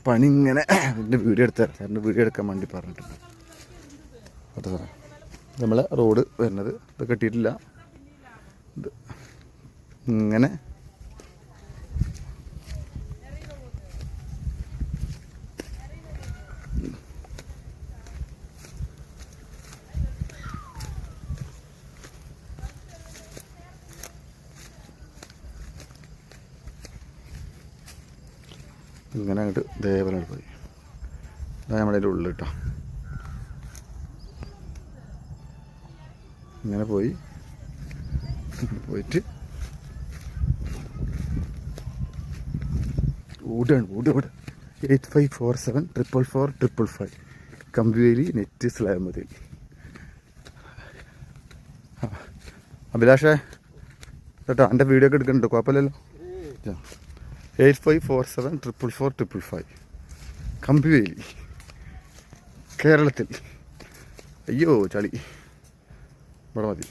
പണി ഇങ്ങനെ ഇതിൻ്റെ വീഡിയോ എടുത്താൽ സാറിൻ്റെ വീഡിയോ എടുക്കാൻ വേണ്ടി പറഞ്ഞിട്ടുണ്ട്. കേട്ടോ സാറേ, നമ്മളെ റോഡ് വരുന്നത് ഇത് കെട്ടിയിട്ടില്ല. ഇത് ഇങ്ങനെ ഇങ്ങനെ അങ്ങോട്ട് ദേവനെ പോയി. അതാ നമ്മുടെ അതിൻ്റെ ഉള്ളിൽ കേട്ടോ. ഇങ്ങനെ പോയിട്ട് ഓടുകയാണ് 85474445 കമ്പിവേലി നെറ്റ് സ്ലാബ് മതി. അഭിലാഷേ കേട്ടോ, എൻ്റെ വീഡിയോ ഒക്കെ എടുക്കുന്നുണ്ട്, കുഴപ്പമില്ലല്ലോ. 85474445 കമ്പിവേലി, കേരളത്തിൽ. അയ്യോ ചളി, ഇവിടെ മതി.